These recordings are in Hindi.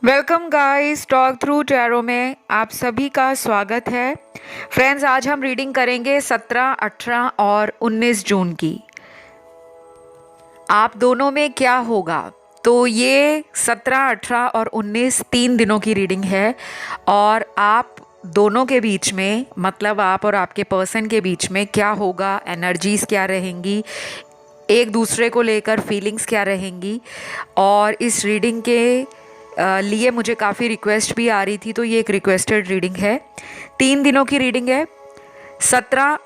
Welcome guys, talk through tarot में आप सभी का स्वागत है। फ्रेंड्स, आज हम रीडिंग करेंगे 17, 18 और 19 जून की। आप दोनों में क्या होगा? तो ये 17, 18 और 19 3 दिनों की रीडिंग है और आप दोनों के बीच में, मतलब आप और आपके पर्सन के बीच में क्या होगा, एनर्जीज क्या रहेंगी, एक दूसरे को लेकर फीलिंग्स क्या रहेंगी। और इस रीडिंग के लिए मुझे काफ़ी रिक्वेस्ट भी आ रही थी, तो ये एक रिक्वेस्टेड रीडिंग है। 3 दिनों की रीडिंग है। 17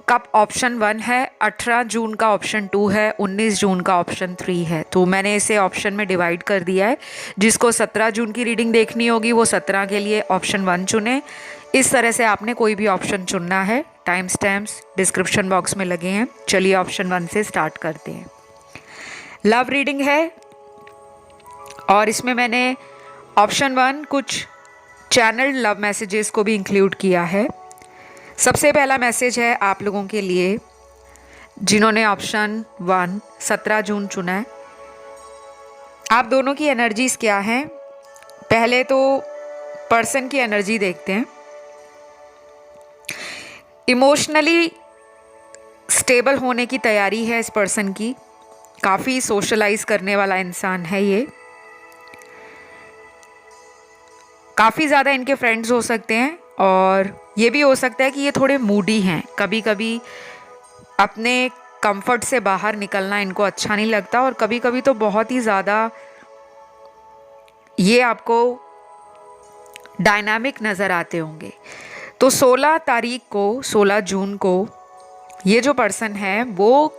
का ऑप्शन 1 है, 18 जून का ऑप्शन 2 है, 19 जून का ऑप्शन 3 है। तो मैंने इसे ऑप्शन में डिवाइड कर दिया है। जिसको 17 जून की रीडिंग देखनी होगी वो 17 के लिए ऑप्शन 1 चुने। इस तरह से आपने कोई भी ऑप्शन चुनना है। टाइम स्टैम्प्स डिस्क्रिप्शन बॉक्स में लगे हैं। चलिए ऑप्शन 1 से स्टार्ट करते हैं। लव रीडिंग है और इसमें मैंने ऑप्शन 1 कुछ चैनल लव मैसेजेस को भी इंक्लूड किया है। सबसे पहला मैसेज है आप लोगों के लिए जिन्होंने ऑप्शन 1 17 जून चुना है। आप दोनों की एनर्जीज क्या हैं? पहले तो पर्सन की एनर्जी देखते हैं। इमोशनली स्टेबल होने की तैयारी है इस पर्सन की। काफ़ी सोशलाइज करने वाला इंसान है ये। काफ़ी ज़्यादा इनके फ्रेंड्स हो सकते हैं और ये भी हो सकता है कि ये थोड़े मूडी हैं। कभी कभी अपने कंफर्ट से बाहर निकलना इनको अच्छा नहीं लगता और कभी कभी तो बहुत ही ज़्यादा ये आपको डायनामिक नज़र आते होंगे। तो 16 तारीख को, 16 जून को ये जो पर्सन है वो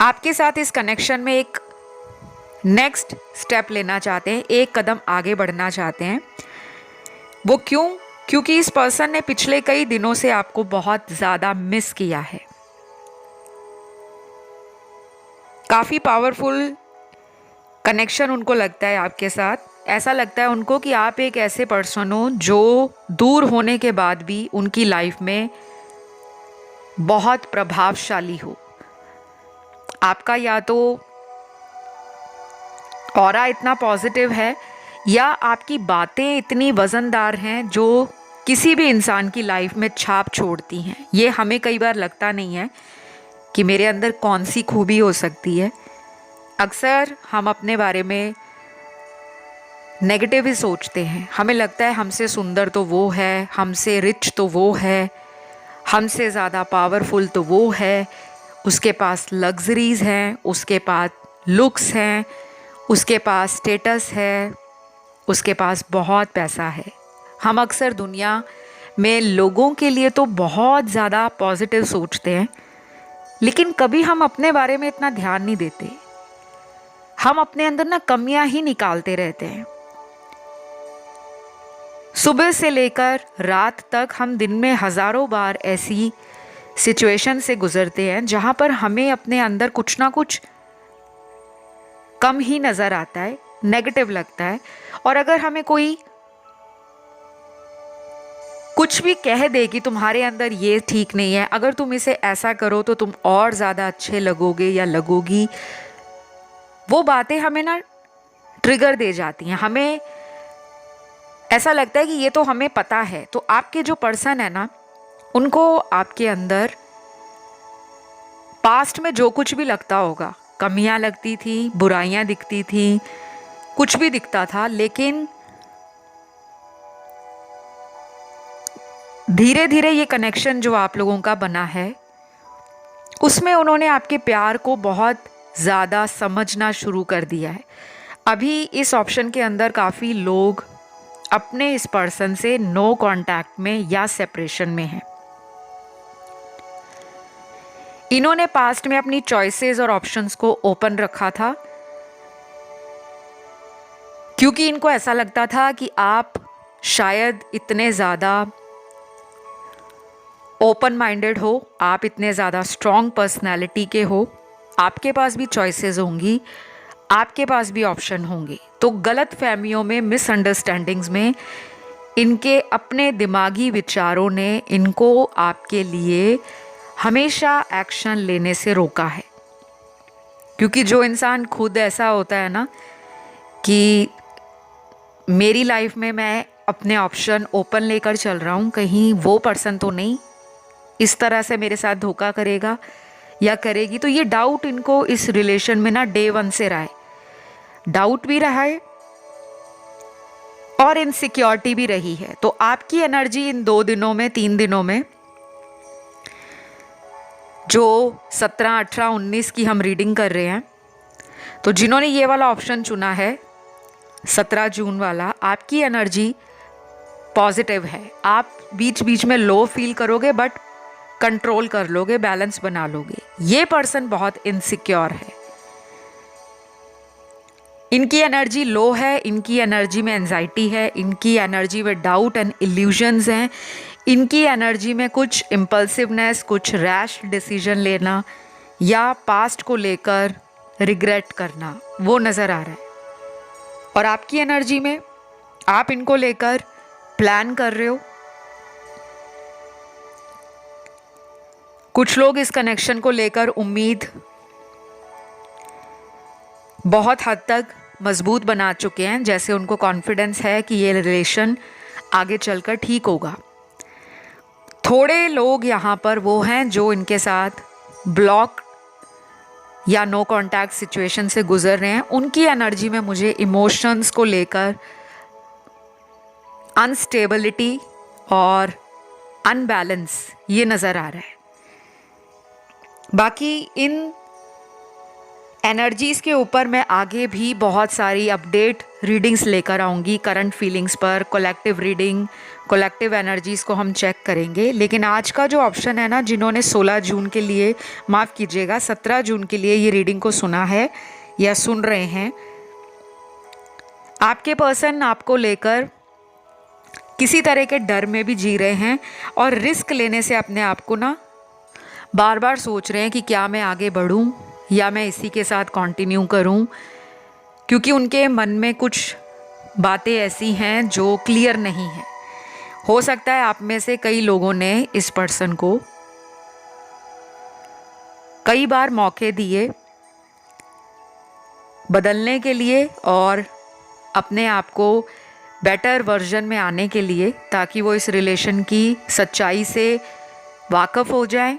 आपके साथ इस कनेक्शन में एक नेक्स्ट स्टेप लेना चाहते हैं, एक कदम आगे बढ़ना चाहते हैं। वो क्यों? क्योंकि इस पर्सन ने पिछले कई दिनों से आपको बहुत ज़्यादा मिस किया है। काफ़ी पावरफुल कनेक्शन उनको लगता है आपके साथ। ऐसा लगता है उनको कि आप एक ऐसे पर्सन हो जो दूर होने के बाद भी उनकी लाइफ में बहुत प्रभावशाली हो। आपका या तो ऑरा इतना पॉजिटिव है या आपकी बातें इतनी वज़नदार हैं जो किसी भी इंसान की लाइफ में छाप छोड़ती हैं। ये हमें कई बार लगता नहीं है कि मेरे अंदर कौन सी खूबी हो सकती है। अक्सर हम अपने बारे में नेगेटिव ही सोचते हैं। हमें लगता है हमसे सुंदर तो वो है, हमसे रिच तो वो है, हमसे ज़्यादा पावरफुल तो वो है, उसके पास लग्जरीज़ हैं, उसके पास लुक्स हैं, उसके पास स्टेटस है, उसके पास बहुत पैसा है। हम अक्सर दुनिया में लोगों के लिए तो बहुत ज़्यादा पॉजिटिव सोचते हैं, लेकिन कभी हम अपने बारे में इतना ध्यान नहीं देते। हम अपने अंदर ना कमियां ही निकालते रहते हैं। सुबह से लेकर रात तक हम दिन में हज़ारों बार ऐसी सिचुएशन से गुजरते हैं जहाँ पर हमें अपने अंदर कुछ ना कुछ कम ही नज़र आता है, नेगेटिव लगता है। और अगर हमें कोई कुछ भी कह दे कि तुम्हारे अंदर ये ठीक नहीं है, अगर तुम इसे ऐसा करो तो तुम और ज़्यादा अच्छे लगोगे या लगोगी, वो बातें हमें ना ट्रिगर दे जाती हैं। हमें ऐसा लगता है कि ये तो हमें पता है। तो आपके जो पर्सन है ना, उनको आपके अंदर पास्ट में जो कुछ भी लगता होगा, कमियां लगती थी, बुराइयां दिखती थी, कुछ भी दिखता था, लेकिन धीरे धीरे ये कनेक्शन जो आप लोगों का बना है उसमें उन्होंने आपके प्यार को बहुत ज़्यादा समझना शुरू कर दिया है। अभी इस ऑप्शन के अंदर काफ़ी लोग अपने इस पर्सन से नो कांटेक्ट में या सेपरेशन में हैं। इन्होंने पास्ट में अपनी चॉइसेस और ऑप्शंस को ओपन रखा था क्योंकि इनको ऐसा लगता था कि आप शायद इतने ज़्यादा ओपन माइंडेड हो, आप इतने ज़्यादा स्ट्रॉन्ग पर्सनैलिटी के हो, आपके पास भी चॉइसेस होंगी, आपके पास भी ऑप्शन होंगे। तो गलत फहमियों में, मिसअंडरस्टैंडिंग्स में इनके अपने दिमागी विचारों ने इनको आपके लिए हमेशा एक्शन लेने से रोका है। क्योंकि जो इंसान खुद ऐसा होता है ना कि मेरी लाइफ में मैं अपने ऑप्शन ओपन लेकर चल रहा हूँ, कहीं वो पर्सन तो नहीं इस तरह से मेरे साथ धोखा करेगा या करेगी। तो ये डाउट इनको इस रिलेशन में ना डे वन से रहा है, डाउट भी रहा है और इनसिक्योरिटी भी रही है। तो आपकी एनर्जी इन 2 दिनों में 3 दिनों में जो 17, 18, 19 की हम रीडिंग कर रहे हैं, तो जिन्होंने ये वाला ऑप्शन चुना है 17 जून वाला, आपकी एनर्जी पॉजिटिव है। आप बीच बीच में लो फील करोगे बट कंट्रोल कर लोगे, बैलेंस बना लोगे। ये पर्सन बहुत इनसिक्योर है, इनकी एनर्जी लो है, इनकी एनर्जी में एंजाइटी है, इनकी एनर्जी में डाउट एंड इल्यूजन्स हैं, इनकी एनर्जी में कुछ इम्पल्सिवनेस, कुछ रैश डिसीजन लेना या पास्ट को लेकर रिग्रेट करना वो नज़र आ रहा है। और आपकी एनर्जी में आप इनको लेकर प्लान कर रहे हो। कुछ लोग इस कनेक्शन को लेकर उम्मीद बहुत हद तक मजबूत बना चुके हैं, जैसे उनको कॉन्फिडेंस है कि ये रिलेशन आगे चलकर ठीक होगा। थोड़े लोग यहाँ पर वो हैं जो इनके साथ ब्लॉक या नो कांटेक्ट सिचुएशन से गुजर रहे हैं। उनकी एनर्जी में मुझे इमोशंस को लेकर अनस्टेबिलिटी और अनबैलेंस ये नज़र आ रहा है। बाकी इन एनर्जीज़ के ऊपर मैं आगे भी बहुत सारी अपडेट रीडिंग्स लेकर आऊँगी, करंट फीलिंग्स पर, कलेक्टिव रीडिंग, कलेक्टिव एनर्जीज़ को हम चेक करेंगे। लेकिन आज का जो ऑप्शन है ना, जिन्होंने 16 जून के लिए, माफ़ कीजिएगा 17 जून के लिए ये रीडिंग को सुना है या सुन रहे हैं, आपके पर्सन आपको लेकर किसी तरह के डर में भी जी रहे हैं और रिस्क लेने से अपने आप को ना बार बार सोच रहे हैं कि क्या मैं आगे बढ़ूं या मैं इसी के साथ कंटिन्यू करूं, क्योंकि उनके मन में कुछ बातें ऐसी हैं जो क्लियर नहीं है। हो सकता है आप में से कई लोगों ने इस पर्सन को कई बार मौके दिए बदलने के लिए और अपने आप को बेटर वर्जन में आने के लिए, ताकि वो इस रिलेशन की सच्चाई से वाकिफ़ हो जाए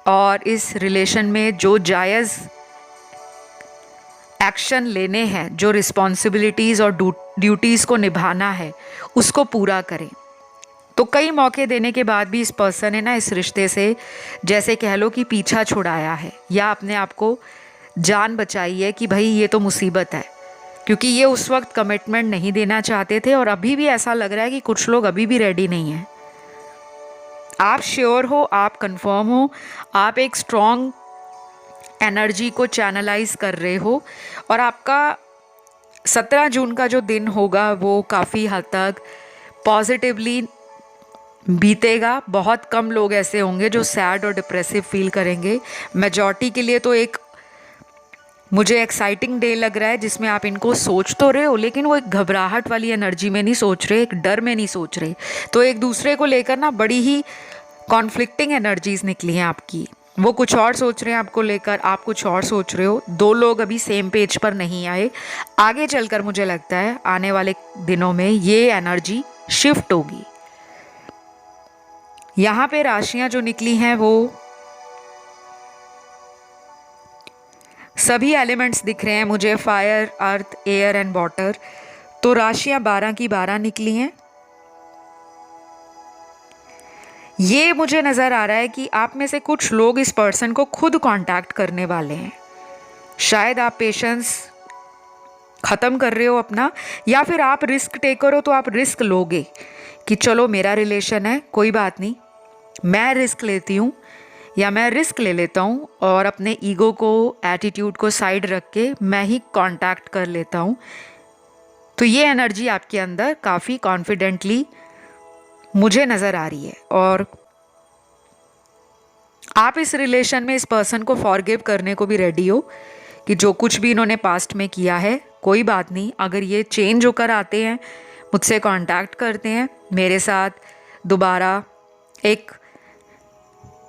और इस रिलेशन में जो जायज़ एक्शन लेने हैं, जो रिस्पॉन्सिबिलिटीज़ और ड्यूटीज़ को निभाना है, उसको पूरा करें। तो कई मौके देने के बाद भी इस पर्सन ने ना इस रिश्ते से जैसे कह लो कि पीछा छुड़ाया है या अपने आप को जान बचाई है कि भाई ये तो मुसीबत है, क्योंकि ये उस वक्त कमिटमेंट नहीं देना चाहते थे और अभी भी ऐसा लग रहा है कि कुछ लोग अभी भी रेडी नहीं हैं। आप श्योर हो, आप कंफर्म हो, आप एक स्ट्रॉन्ग एनर्जी को चैनलाइज कर रहे हो और आपका 17 जून का जो दिन होगा वो काफ़ी हद तक पॉजिटिवली बीतेगा। बहुत कम लोग ऐसे होंगे जो सैड और डिप्रेसिव फील करेंगे। मेजॉरिटी के लिए तो एक मुझे एक्साइटिंग डे लग रहा है जिसमें आप इनको सोच तो रहे हो, लेकिन वो एक घबराहट वाली एनर्जी में नहीं सोच रहे, एक डर में नहीं सोच रहे। तो एक दूसरे को लेकर ना बड़ी ही कॉन्फ्लिक्टिंग एनर्जीज निकली हैं आपकी। वो कुछ और सोच रहे हैं आपको लेकर, आप कुछ और सोच रहे हो। 2 लोग अभी सेम पेज पर नहीं आए। आगे चलकर मुझे लगता है आने वाले दिनों में ये एनर्जी शिफ्ट होगी। यहाँ पे राशियाँ जो निकली हैं वो सभी एलिमेंट्स दिख रहे हैं मुझे, fire, earth, air and water. तो राशियां 12 की 12 निकली हैं। ये मुझे नज़र आ रहा है कि आप में से कुछ लोग इस पर्सन को खुद कांटेक्ट करने वाले हैं। शायद आप पेशेंस ख़त्म कर रहे हो अपना, या फिर आप रिस्क टेकर हो तो आप रिस्क लोगे कि चलो मेरा रिलेशन है, कोई बात नहीं, मैं रिस्क लेती हूँ या मैं रिस्क ले लेता हूँ और अपने ईगो को, एटीट्यूड को साइड रख के मैं ही कांटेक्ट कर लेता हूँ। तो ये एनर्जी आपके अंदर काफ़ी कॉन्फिडेंटली मुझे नज़र आ रही है और आप इस रिलेशन में इस पर्सन को फॉरगिव करने को भी रेडी हो कि जो कुछ भी इन्होंने पास्ट में किया है कोई बात नहीं। अगर ये चेंज होकर आते हैं, मुझसे कांटेक्ट करते हैं, मेरे साथ दोबारा एक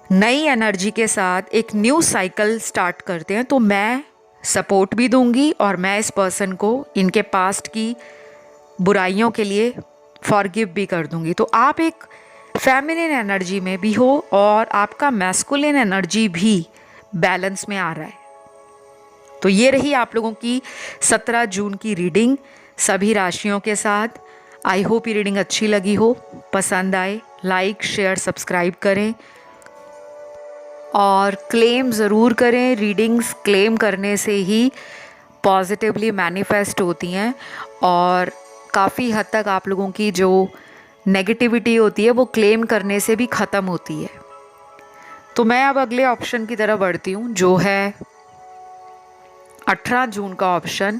नई एनर्जी के साथ एक न्यू साइकिल स्टार्ट करते हैं, तो मैं सपोर्ट भी दूंगी और मैं इस पर्सन को इनके पास्ट की बुराइयों के लिए फॉरगिव भी कर दूंगी। तो आप एक फेमिनिन एनर्जी में भी हो और आपका मैस्कुलिन एनर्जी भी बैलेंस में आ रहा है। तो ये रही आप लोगों की 17 जून की रीडिंग सभी राशियों के साथ। आई होप ये रीडिंग अच्छी लगी हो, पसंद आए। लाइक शेयर सब्सक्राइब करें और क्लेम ज़रूर करें। रीडिंग्स क्लेम करने से ही पॉजिटिवली मैनिफेस्ट होती हैं और काफ़ी हद तक आप लोगों की जो नेगेटिविटी होती है वो क्लेम करने से भी ख़त्म होती है। तो मैं अब अगले ऑप्शन की तरफ बढ़ती हूँ, जो है 18 जून का ऑप्शन,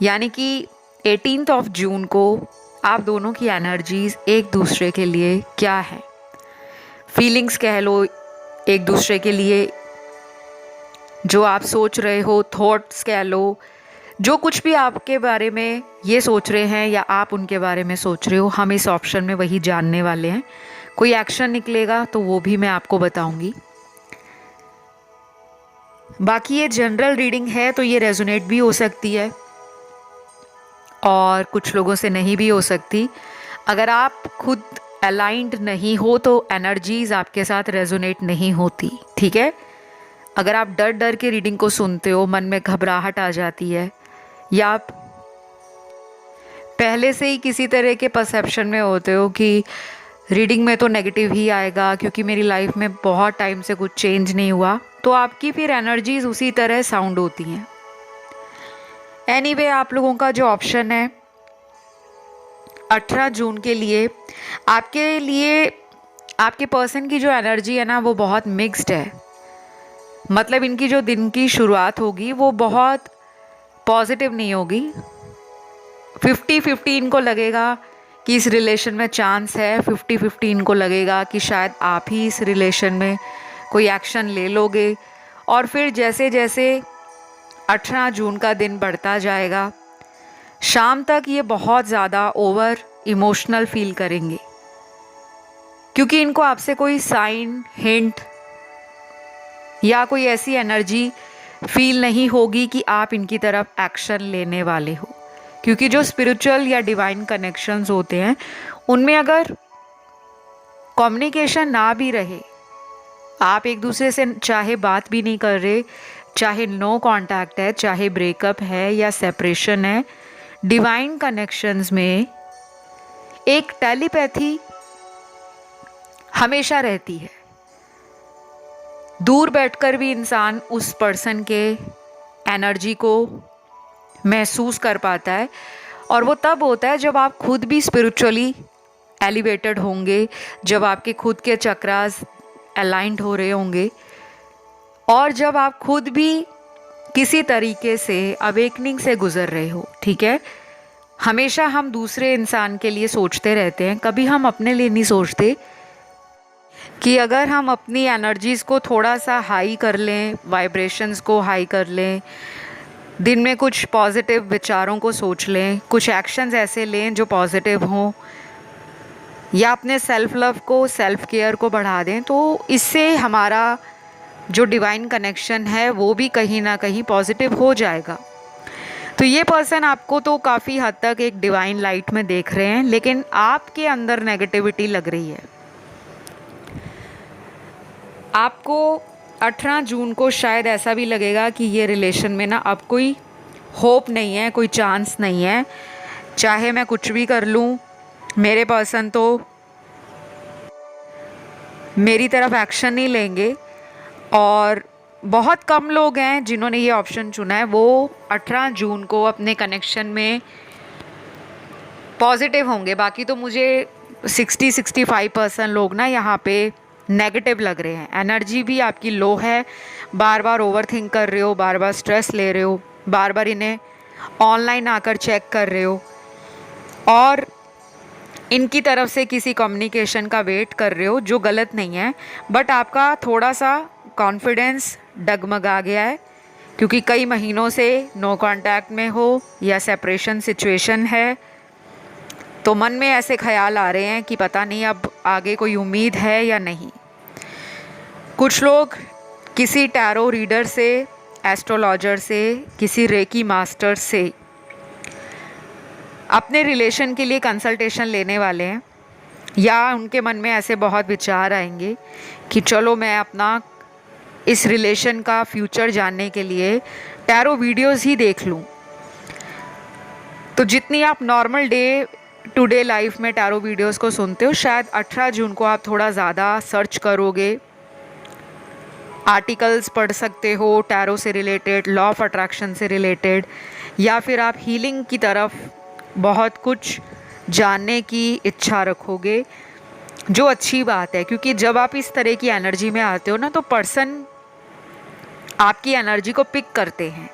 यानी कि 18 जून को आप दोनों की एनर्जीज़ एक दूसरे के लिए क्या है, फीलिंग्स कह लो एक दूसरे के लिए, जो आप सोच रहे हो, थॉट्स कह लो, जो कुछ भी आपके बारे में ये सोच रहे हैं या आप उनके बारे में सोच रहे हो, हम इस ऑप्शन में वही जानने वाले हैं। कोई एक्शन निकलेगा तो वो भी मैं आपको बताऊंगी। बाकी ये जनरल रीडिंग है तो ये रेजोनेट भी हो सकती है और कुछ लोगों से नहीं भी हो सकती। अगर आप खुद अलाइंड नहीं हो तो एनर्जीज आपके साथ रेजोनेट नहीं होती, ठीक है। अगर आप डर डर के रीडिंग को सुनते हो, मन में घबराहट आ जाती है, या आप पहले से ही किसी तरह के परसेप्शन में होते हो कि रीडिंग में तो नेगेटिव ही आएगा क्योंकि मेरी लाइफ में बहुत टाइम से कुछ चेंज नहीं हुआ, तो आपकी फिर एनर्जीज उसी तरह साउंड होती हैं। एनीवे, आप लोगों का जो ऑप्शन है 18 जून के लिए, आपके पर्सन की जो एनर्जी है ना वो बहुत मिक्स्ड है। मतलब इनकी जो दिन की शुरुआत होगी वो बहुत पॉजिटिव नहीं होगी। 50-50 इनको लगेगा कि इस रिलेशन में चांस है, 50-50 इनको लगेगा कि शायद आप ही इस रिलेशन में कोई एक्शन ले लोगे। और फिर जैसे जैसे 18 जून का दिन बढ़ता जाएगा, शाम तक ये बहुत ज़्यादा ओवर इमोशनल फील करेंगे क्योंकि इनको आपसे कोई साइन, हिंट या कोई ऐसी एनर्जी फील नहीं होगी कि आप इनकी तरफ एक्शन लेने वाले हो। क्योंकि जो स्पिरिचुअल या डिवाइन कनेक्शंस होते हैं उनमें अगर कम्युनिकेशन ना भी रहे, आप एक दूसरे से चाहे बात भी नहीं कर रहे, चाहे नो कांटेक्ट है, चाहे ब्रेकअप है या सेपरेशन है, डिवाइन कनेक्शंस में एक टेलीपैथी हमेशा रहती है। दूर बैठकर भी इंसान उस पर्सन के एनर्जी को महसूस कर पाता है और वो तब होता है जब आप खुद भी स्पिरिचुअली एलिवेटेड होंगे, जब आपके खुद के चक्रास अलाइंड हो रहे होंगे और जब आप खुद भी किसी तरीके से अवेकनिंग से गुजर रहे हो, ठीक है। हमेशा हम दूसरे इंसान के लिए सोचते रहते हैं, कभी हम अपने लिए नहीं सोचते कि अगर हम अपनी एनर्जीज़ को थोड़ा सा हाई कर लें, वाइब्रेशंस को हाई कर लें, दिन में कुछ पॉजिटिव विचारों को सोच लें, कुछ एक्शंस ऐसे लें जो पॉजिटिव हों, या अपने सेल्फ लव को, सेल्फ केयर को बढ़ा दें, तो इससे हमारा जो डिवाइन कनेक्शन है वो भी कहीं ना कहीं पॉजिटिव हो जाएगा। तो ये पर्सन आपको तो काफ़ी हद तक एक डिवाइन लाइट में देख रहे हैं, लेकिन आपके अंदर नेगेटिविटी लग रही है। आपको 18 जून को शायद ऐसा भी लगेगा कि ये रिलेशन में ना अब कोई होप नहीं है, कोई चांस नहीं है, चाहे मैं कुछ भी कर लूँ, मेरे पर्सन तो मेरी तरफ एक्शन नहीं लेंगे। और बहुत कम लोग हैं जिन्होंने ये ऑप्शन चुना है, वो 18 जून को अपने कनेक्शन में पॉजिटिव होंगे। बाकी तो मुझे 60-65% लोग ना यहाँ पे नेगेटिव लग रहे हैं। एनर्जी भी आपकी लो है, बार बार ओवर थिंक कर रहे हो, बार बार स्ट्रेस ले रहे हो, बार बार इन्हें ऑनलाइन आकर चेक कर रहे हो और इनकी तरफ से किसी कम्युनिकेशन का वेट कर रहे हो, जो गलत नहीं है। बट आपका थोड़ा सा कॉन्फिडेंस डगमगा गया है क्योंकि कई महीनों से नो कांटेक्ट में हो या सेपरेशन सिचुएशन है, तो मन में ऐसे ख्याल आ रहे हैं कि पता नहीं अब आगे कोई उम्मीद है या नहीं। कुछ लोग किसी टैरो रीडर से एस्ट्रोलॉजर से, किसी रेकी मास्टर से अपने रिलेशन के लिए कंसल्टेशन लेने वाले हैं, या उनके मन में ऐसे बहुत विचार आएंगे कि चलो मैं अपना इस रिलेशन का फ्यूचर जानने के लिए टैरो वीडियोस ही देख लूँ। तो जितनी आप normal day to day life में टैरो वीडियोस को सुनते हो, शायद 18 जून को आप थोड़ा ज़्यादा सर्च करोगे, आर्टिकल्स पढ़ सकते हो टैरो से रिलेटेड, लॉ ऑफ अट्रैक्शन से रिलेटेड, या फिर आप हीलिंग की तरफ बहुत कुछ जानने की इच्छा रखोगे, जो अच्छी बात है। क्योंकि जब आप इस तरह की एनर्जी में आते हो ना, तो पर्सन आपकी एनर्जी को पिक करते हैं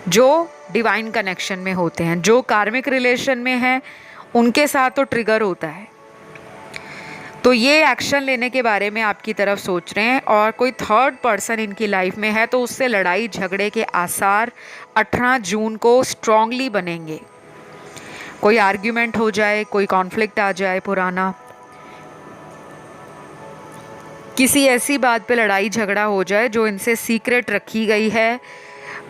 जो डिवाइन कनेक्शन में होते हैं। जो कार्मिक रिलेशन में हैं उनके साथ तो ट्रिगर होता है। तो ये एक्शन लेने के बारे में आपकी तरफ सोच रहे हैं, और कोई थर्ड पर्सन इनकी लाइफ में है, तो उससे लड़ाई झगड़े के आसार 18 जून को स्ट्रांगली बनेंगे। कोई आर्ग्यूमेंट हो जाए, कोई कॉन्फ्लिक्ट आ जाए पुराना, किसी ऐसी बात पे लड़ाई झगड़ा हो जाए जो इनसे सीक्रेट रखी गई है,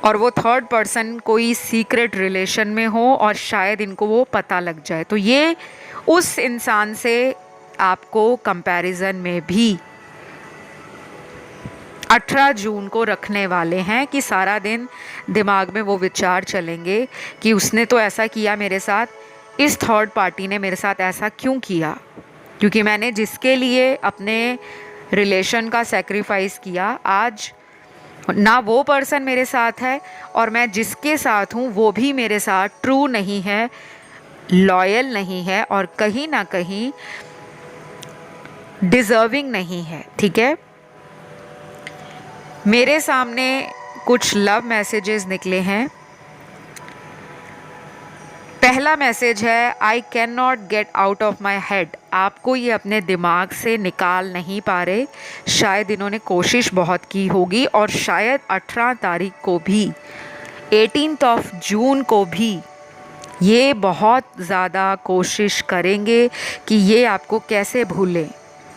और वो थर्ड पर्सन कोई सीक्रेट रिलेशन में हो और शायद इनको वो पता लग जाए। तो ये उस इंसान से आपको कंपैरिजन में भी 18 जून को रखने वाले हैं कि सारा दिन दिमाग में वो विचार चलेंगे कि उसने तो ऐसा किया मेरे साथ, इस थर्ड पार्टी ने मेरे साथ ऐसा क्यों किया, क्योंकि मैंने जिसके लिए अपने रिलेशन का सैक्रिफाइस किया, आज ना वो पर्सन मेरे साथ है, और मैं जिसके साथ हूँ वो भी मेरे साथ ट्रू नहीं है, लॉयल नहीं है, और कहीं ना कहीं डिज़र्विंग नहीं है। ठीक है, मेरे सामने कुछ लव मैसेजेस निकले हैं। पहला मैसेज है, I can not get out of my head. आपको ये अपने दिमाग से निकाल नहीं पा रहे। शायद इन्होंने कोशिश बहुत की होगी, और शायद 18 तारीख को भी, 18 जून को भी ये बहुत ज़्यादा कोशिश करेंगे कि ये आपको कैसे भूलें,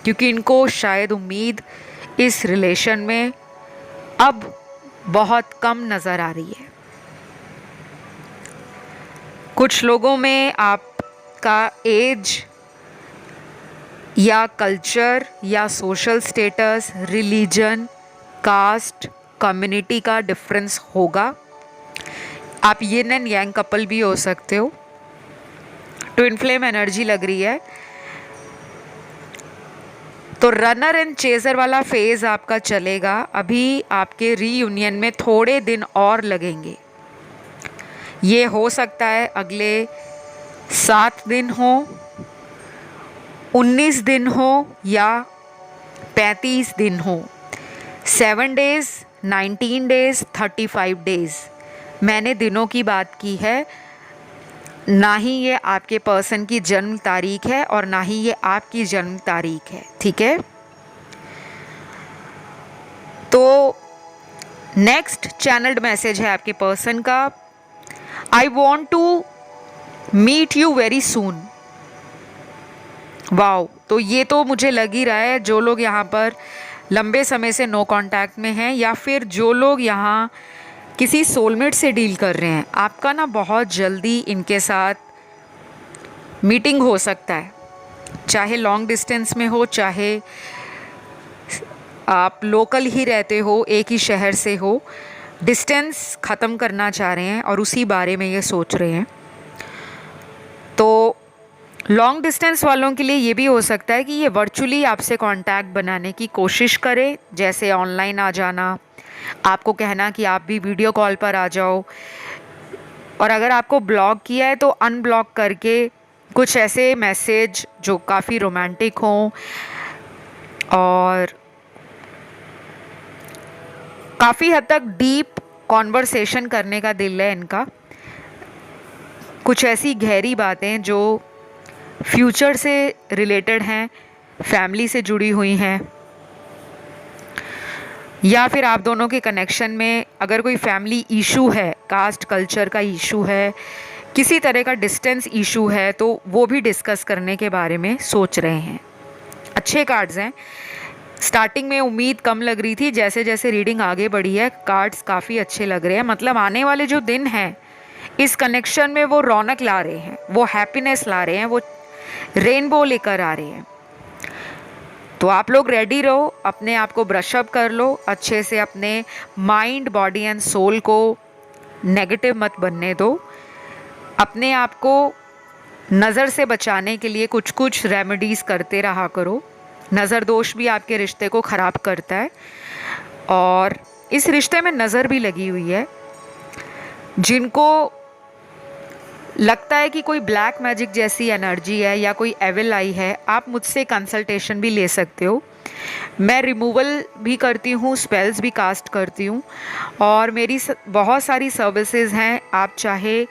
क्योंकि इनको शायद उम्मीद इस रिलेशन में अब बहुत कम नज़र आ रही है। कुछ लोगों में आपका एज या कल्चर या social status, religion, caste, community का डिफरेंस होगा। आप यिन एंड यांग कपल भी हो सकते हो। ट्विन फ्लेम एनर्जी लग रही है, तो रनर एंड चेजर वाला फेज आपका चलेगा। अभी आपके रीयूनियन में थोड़े दिन और लगेंगे। ये हो सकता है अगले 7 दिन हो, 19 दिन हो, या 35 दिन हो, 7 डेज, 19 डेज, 35 डेज। मैंने दिनों की बात की है, ना ही ये आपके पर्सन की जन्म तारीख है और ना ही ये आपकी जन्म तारीख है। ठीक है, तो नेक्स्ट चैनल्ड मैसेज है आपके पर्सन का, I want to meet you very soon. Wow, तो ये तो मुझे लग ही रहा है, जो लोग यहाँ पर लंबे समय से नो कांटेक्ट में हैं, या फिर जो लोग यहाँ किसी सोलमेट से डील कर रहे हैं, आपका ना बहुत जल्दी इनके साथ मीटिंग हो सकता है। चाहे लॉन्ग डिस्टेंस में हो, चाहे आप लोकल ही रहते हो, एक ही शहर से हो, डिस्टेंस ख़त्म करना चाह रहे हैं और उसी बारे में ये सोच रहे हैं। तो लॉन्ग डिस्टेंस वालों के लिए ये भी हो सकता है कि ये वर्चुअली आपसे कांटेक्ट बनाने की कोशिश करें, जैसे ऑनलाइन आ जाना, आपको कहना कि आप भी वीडियो कॉल पर आ जाओ, और अगर आपको ब्लॉक किया है तो अनब्लॉक करके कुछ ऐसे मैसेज जो काफ़ी रोमांटिक हों और काफ़ी हद तक डीप कॉन्वर्सेशन करने का दिल है इनका, कुछ ऐसी गहरी बातें जो फ्यूचर से रिलेटेड हैं, फैमिली से जुड़ी हुई हैं, या फिर आप दोनों के कनेक्शन में अगर कोई फैमिली इशू है, कास्ट कल्चर का इशू है, किसी तरह का डिस्टेंस इशू है, तो वो भी डिस्कस करने के बारे में सोच रहे हैं। अच्छे कार्ड्स हैं। स्टार्टिंग में उम्मीद कम लग रही थी, जैसे जैसे रीडिंग आगे बढ़ी है कार्ड्स काफ़ी अच्छे लग रहे हैं। मतलब आने वाले जो दिन हैं इस कनेक्शन में वो रौनक ला रहे हैं, वो हैप्पीनेस ला रहे हैं, वो रेनबो लेकर आ रहे हैं। तो आप लोग रेडी रहो, अपने आप को ब्रशअप कर लो अच्छे से, अपने माइंड बॉडी एंड सोल को नेगेटिव मत बनने दो। अपने आप को नज़र से बचाने के लिए कुछ कुछ रेमेडीज़ करते रहा करो। नज़र दोष भी आपके रिश्ते को ख़राब करता है और इस रिश्ते में नज़र भी लगी हुई है। जिनको लगता है कि कोई ब्लैक मैजिक जैसी एनर्जी है या कोई एविल आई है, आप मुझसे कंसल्टेशन भी ले सकते हो। मैं रिमूवल भी करती हूँ, स्पेल्स भी कास्ट करती हूँ और मेरी बहुत सारी सर्विसेज हैं। आप चाहे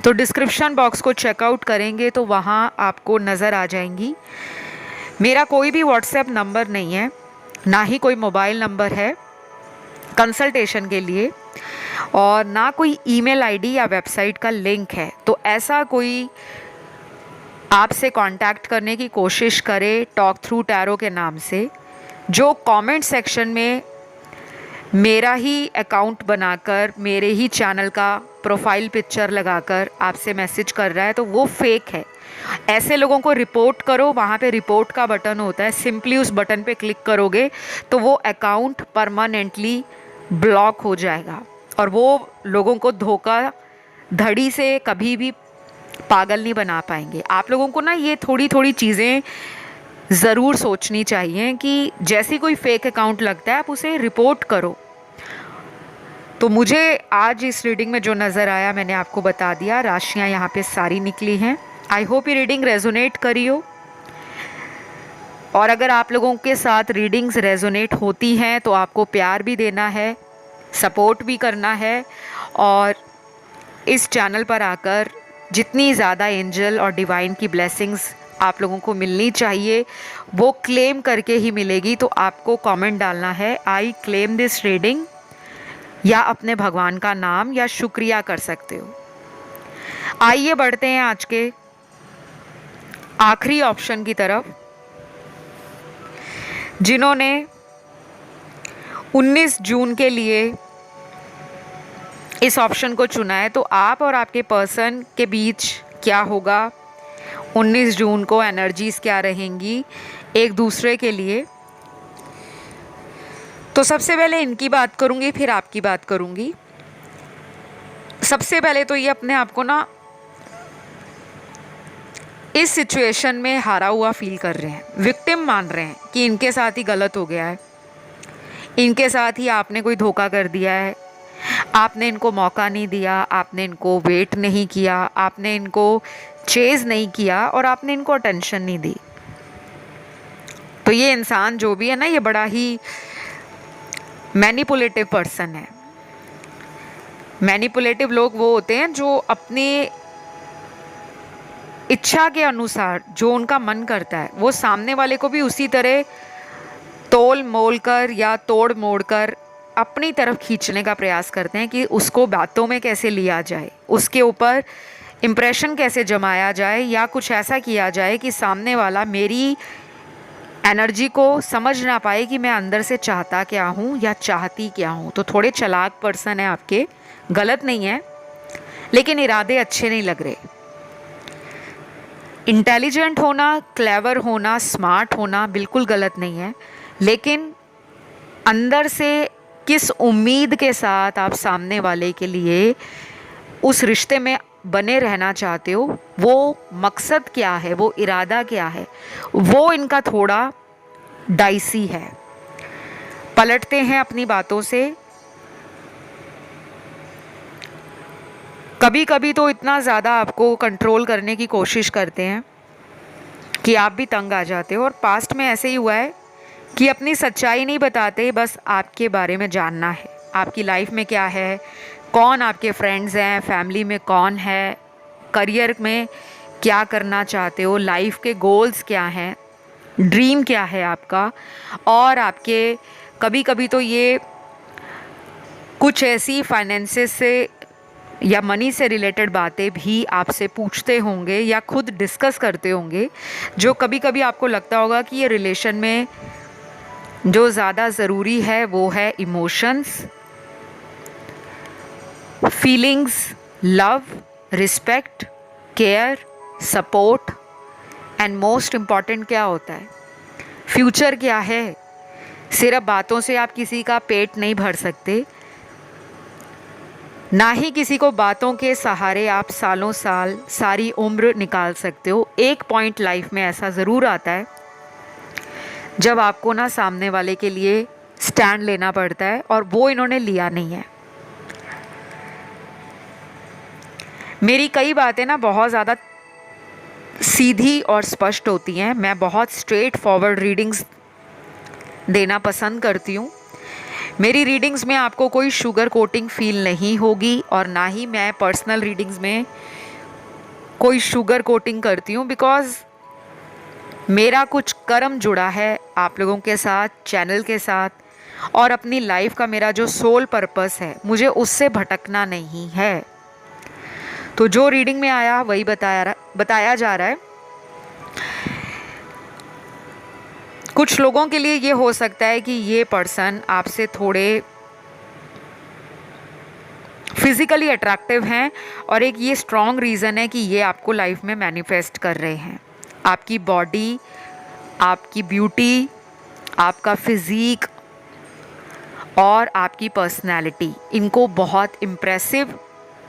तो डिस्क्रिप्शन बॉक्स को चेकआउट करेंगे तो वहाँ आपको नज़र आ जाएंगी। मेरा कोई भी व्हाट्सएप नंबर नहीं है, ना ही कोई मोबाइल नंबर है कंसल्टेशन के लिए, और ना कोई ईमेल आईडी या वेबसाइट का लिंक है। तो ऐसा कोई आपसे कांटेक्ट करने की कोशिश करे टॉक थ्रू टैरो के नाम से, जो कमेंट सेक्शन में मेरा ही अकाउंट बनाकर मेरे ही चैनल का प्रोफाइल पिक्चर लगाकर आपसे मैसेज कर रहा है, तो वो फेक है। ऐसे लोगों को रिपोर्ट करो, वहाँ पे रिपोर्ट का बटन होता है, सिंपली उस बटन पे क्लिक करोगे तो वो अकाउंट परमानेंटली ब्लॉक हो जाएगा और वो लोगों को धोखा धड़ी से कभी भी पागल नहीं बना पाएंगे। आप लोगों को ना ये थोड़ी थोड़ी चीज़ें ज़रूर सोचनी चाहिए कि जैसी कोई फेक अकाउंट लगता है आप उसे रिपोर्ट करो। तो मुझे आज इस रीडिंग में जो नज़र आया मैंने आपको बता दिया। राशियाँ यहाँ पे सारी निकली हैं। आई होप ये रीडिंग रेजोनेट करी हो, और अगर आप लोगों के साथ रीडिंग्स रेजोनेट होती हैं तो आपको प्यार भी देना है, सपोर्ट भी करना है, और इस चैनल पर आकर जितनी ज़्यादा एंजल और डिवाइन की ब्लेसिंग्स आप लोगों को मिलनी चाहिए वो क्लेम करके ही मिलेगी। तो आपको कमेंट डालना है आई क्लेम दिस रीडिंग, या अपने भगवान का नाम या शुक्रिया कर सकते हो। आइए बढ़ते हैं आज के आखिरी ऑप्शन की तरफ, जिन्होंने 19 जून के लिए इस ऑप्शन को चुना है। तो आप और आपके पर्सन के बीच क्या होगा 19 जून को, एनर्जीज क्या रहेंगी एक दूसरे के लिए। तो सबसे पहले इनकी बात करूंगी, फिर आपकी बात करूंगी। सबसे पहले तो ये अपने आप को ना इस सिचुएशन में हारा हुआ फील कर रहे हैं, विक्टिम मान रहे हैं कि इनके साथ ही गलत हो गया है, इनके साथ ही आपने कोई धोखा कर दिया है, आपने इनको मौका नहीं दिया, आपने इनको वेट नहीं किया, आपने इनको चेज़ नहीं किया और आपने इनको अटेंशन नहीं दी। तो ये इंसान जो भी है ना, ये बड़ा ही मैनिपुलेटिव पर्सन है। मैनिपुलेटिव लोग वो होते हैं जो अपनी इच्छा के अनुसार जो उनका मन करता है वो सामने वाले को भी उसी तरह तोल मोल कर या तोड़ मोड़ कर अपनी तरफ खींचने का प्रयास करते हैं कि उसको बातों में कैसे लिया जाए, उसके ऊपर इम्प्रेशन कैसे जमाया जाए, या कुछ ऐसा किया जाए कि सामने वाला मेरी एनर्जी को समझ ना पाए कि मैं अंदर से चाहता क्या हूँ या चाहती क्या हूँ। तो थोड़े चालाक पर्सन है आपके, गलत नहीं है, लेकिन इरादे अच्छे नहीं लग रहे। इंटेलिजेंट होना, क्लेवर होना, स्मार्ट होना बिल्कुल गलत नहीं है, लेकिन अंदर से किस उम्मीद के साथ आप सामने वाले के लिए उस रिश्ते में बने रहना चाहते हो, वो मकसद क्या है, वो इरादा क्या है, वो इनका थोड़ा डाइसी है। पलटते हैं अपनी बातों से। कभी कभी तो इतना ज़्यादा आपको कंट्रोल करने की कोशिश करते हैं कि आप भी तंग आ जाते हो। और पास्ट में ऐसे ही हुआ है कि अपनी सच्चाई नहीं बताते, बस आपके बारे में जानना है, आपकी लाइफ में क्या है, कौन आपके फ्रेंड्स हैं, फैमिली में कौन है, करियर में क्या करना चाहते हो, लाइफ के गोल्स क्या हैं, ड्रीम क्या है आपका। और आपके कभी कभी तो ये कुछ ऐसी फाइनेंसेस से या मनी से रिलेटेड बातें भी आपसे पूछते होंगे या खुद डिस्कस करते होंगे, जो कभी कभी आपको लगता होगा कि ये रिलेशन में जो ज़्यादा ज़रूरी है वो है emotions, feelings, love, respect, care, support and most important क्या होता है, फ्यूचर क्या है। सिर्फ बातों से आप किसी का पेट नहीं भर सकते, ना ही किसी को बातों के सहारे आप सालों साल सारी उम्र निकाल सकते हो। एक पॉइंट लाइफ में ऐसा ज़रूर आता है जब आपको ना सामने वाले के लिए स्टैंड लेना पड़ता है, और वो इन्होंने लिया नहीं है। मेरी कई बातें ना बहुत ज़्यादा सीधी और स्पष्ट होती हैं। मैं बहुत स्ट्रेट फॉरवर्ड रीडिंग्स देना पसंद करती हूँ। मेरी रीडिंग्स में आपको कोई शुगर कोटिंग फील नहीं होगी, और ना ही मैं पर्सनल रीडिंग्स में कोई शुगर कोटिंग करती हूँ, बिकॉज़ मेरा कुछ कर्म जुड़ा है आप लोगों के साथ, चैनल के साथ, और अपनी लाइफ का मेरा जो सोल पर्पस है, मुझे उससे भटकना नहीं है। तो जो रीडिंग में आया वही बताया जा रहा है। कुछ लोगों के लिए ये हो सकता है कि ये पर्सन आपसे थोड़े फिजिकली अट्रैक्टिव हैं, और एक ये स्ट्रॉन्ग रीज़न है कि ये आपको लाइफ में मैनिफेस्ट कर रहे हैं। आपकी बॉडी, आपकी ब्यूटी, आपका फिज़ीक और आपकी पर्सनैलिटी इनको बहुत इम्प्रेसिव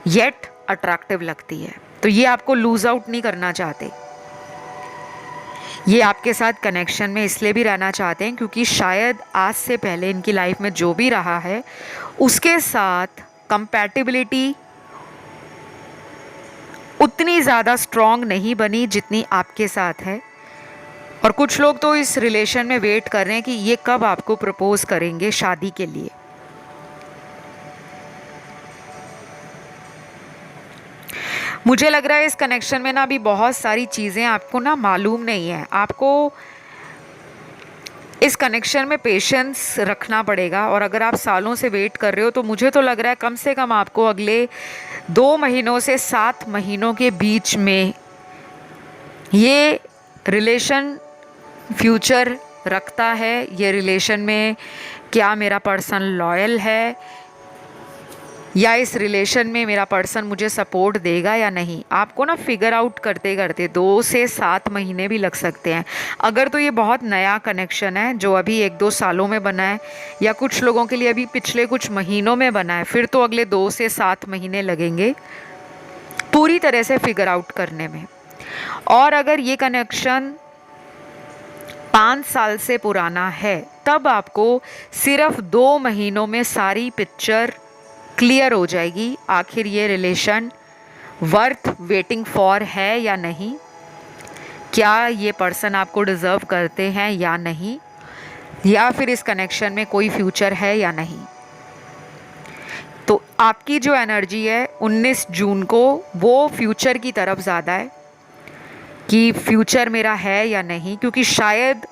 येट अट्रैक्टिव लगती है। तो ये आपको लूज़ आउट नहीं करना चाहते। ये आपके साथ कनेक्शन में इसलिए भी रहना चाहते हैं क्योंकि शायद आज से पहले इनकी लाइफ में जो भी रहा है उसके साथ कंपैटिबिलिटी उतनी ज़्यादा स्ट्रॉन्ग नहीं बनी जितनी आपके साथ है। और कुछ लोग तो इस रिलेशन में वेट कर रहे हैं कि ये कब आपको प्रपोज करेंगे शादी के लिए। मुझे लग रहा है इस कनेक्शन में ना अभी बहुत सारी चीज़ें आपको ना मालूम नहीं है। आपको इस कनेक्शन में पेशेंस रखना पड़ेगा, और अगर आप सालों से वेट कर रहे हो तो मुझे तो लग रहा है कम से कम आपको अगले 2 महीनों से 7 महीनों के बीच में ये रिलेशन फ्यूचर रखता है। ये रिलेशन में क्या मेरा पर्सन लॉयल है, या इस रिलेशन में मेरा पर्सन मुझे सपोर्ट देगा या नहीं, आपको ना फिगर आउट करते करते 2 से 7 महीने भी लग सकते हैं। अगर तो ये बहुत नया कनेक्शन है जो अभी 1-2 सालों में बना है, या कुछ लोगों के लिए अभी पिछले कुछ महीनों में बना है, फिर तो अगले 2 से 7 महीने लगेंगे पूरी तरह से फिगर आउट करने में। और अगर ये कनेक्शन 5 साल से पुराना है तब आपको सिर्फ 2 महीनों में सारी पिक्चर क्लियर हो जाएगी। आखिर ये रिलेशन वर्थ वेटिंग फॉर है या नहीं, क्या ये पर्सन आपको डिज़र्व करते हैं या नहीं, या फिर इस कनेक्शन में कोई फ्यूचर है या नहीं। तो आपकी जो एनर्जी है 19 जून को वो फ्यूचर की तरफ ज़्यादा है कि फ्यूचर मेरा है या नहीं, क्योंकि शायद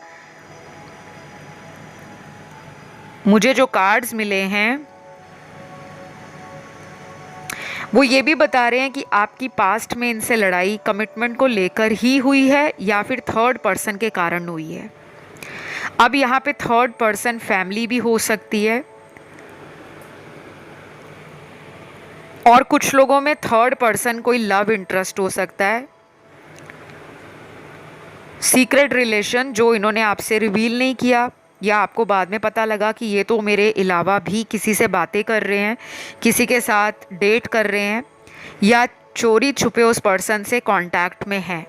मुझे जो कार्ड्स मिले हैं वो ये भी बता रहे हैं कि आपकी पास्ट में इनसे लड़ाई कमिटमेंट को लेकर ही हुई है या फिर थर्ड पर्सन के कारण हुई है। अब यहाँ पे थर्ड पर्सन फैमिली भी हो सकती है, और कुछ लोगों में थर्ड पर्सन कोई लव इंटरेस्ट हो सकता है, सीक्रेट रिलेशन जो इन्होंने आपसे रिवील नहीं किया, या आपको बाद में पता लगा कि ये तो मेरे अलावा भी किसी से बातें कर रहे हैं, किसी के साथ डेट कर रहे हैं, या चोरी छुपे उस पर्सन से कांटेक्ट में हैं।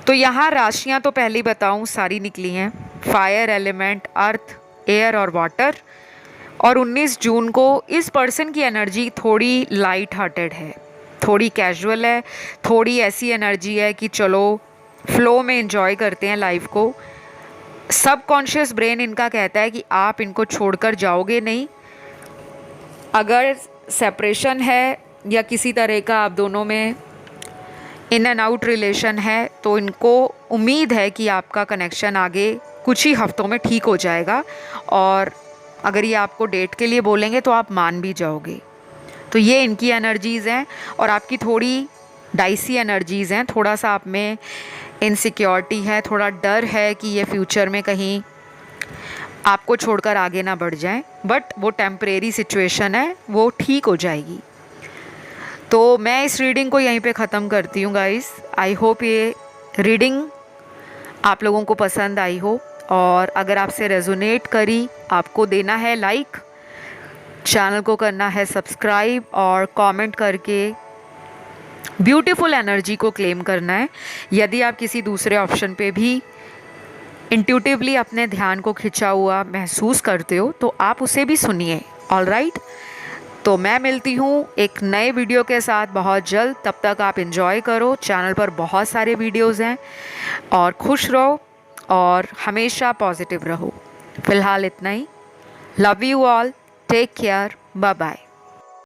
तो यहाँ राशियाँ तो पहले बताऊँ सारी निकली हैं, फायर एलिमेंट, अर्थ, एयर और वाटर। और 19 जून को इस पर्सन की एनर्जी थोड़ी लाइट हार्टेड है, थोड़ी कैजुअल है, थोड़ी ऐसी एनर्जी है कि चलो फ्लो में एंजॉय करते हैं लाइफ को। सबकॉन्शियस ब्रेन इनका कहता है कि आप इनको छोड़कर जाओगे नहीं। अगर सेपरेशन है या किसी तरह का आप दोनों में इन एंड आउट रिलेशन है तो इनको उम्मीद है कि आपका कनेक्शन आगे कुछ ही हफ्तों में ठीक हो जाएगा, और अगर ये आपको डेट के लिए बोलेंगे तो आप मान भी जाओगे। तो ये इनकी एनर्जीज़ हैं, और आपकी थोड़ी डाइसी एनर्जीज़ हैं। थोड़ा सा आप में इनसिक्योरिटी है, थोड़ा डर है कि ये फ्यूचर में कहीं आपको छोड़कर आगे ना बढ़ जाएं, बट वो टेम्परेरी सिचुएशन है, वो ठीक हो जाएगी। तो मैं इस रीडिंग को यहीं पे ख़त्म करती हूँ गाइस। आई होप ये रीडिंग आप लोगों को पसंद आई हो, और अगर आपसे रेजोनेट करी, आपको देना है लाइक, चैनल को करना है सब्सक्राइब और कमेंट करके ब्यूटीफुल एनर्जी को क्लेम करना है। यदि आप किसी दूसरे ऑप्शन पे भी इंट्यूटिवली अपने ध्यान को खिंचा हुआ महसूस करते हो तो आप उसे भी सुनिए। ऑलराइट, तो मैं मिलती हूँ एक नए वीडियो के साथ बहुत जल्द। तब तक आप एंजॉय करो, चैनल पर बहुत सारे वीडियोस हैं, और खुश रहो और हमेशा पॉजिटिव रहो। फ़िलहाल इतना ही। Love you all, take care, bye bye.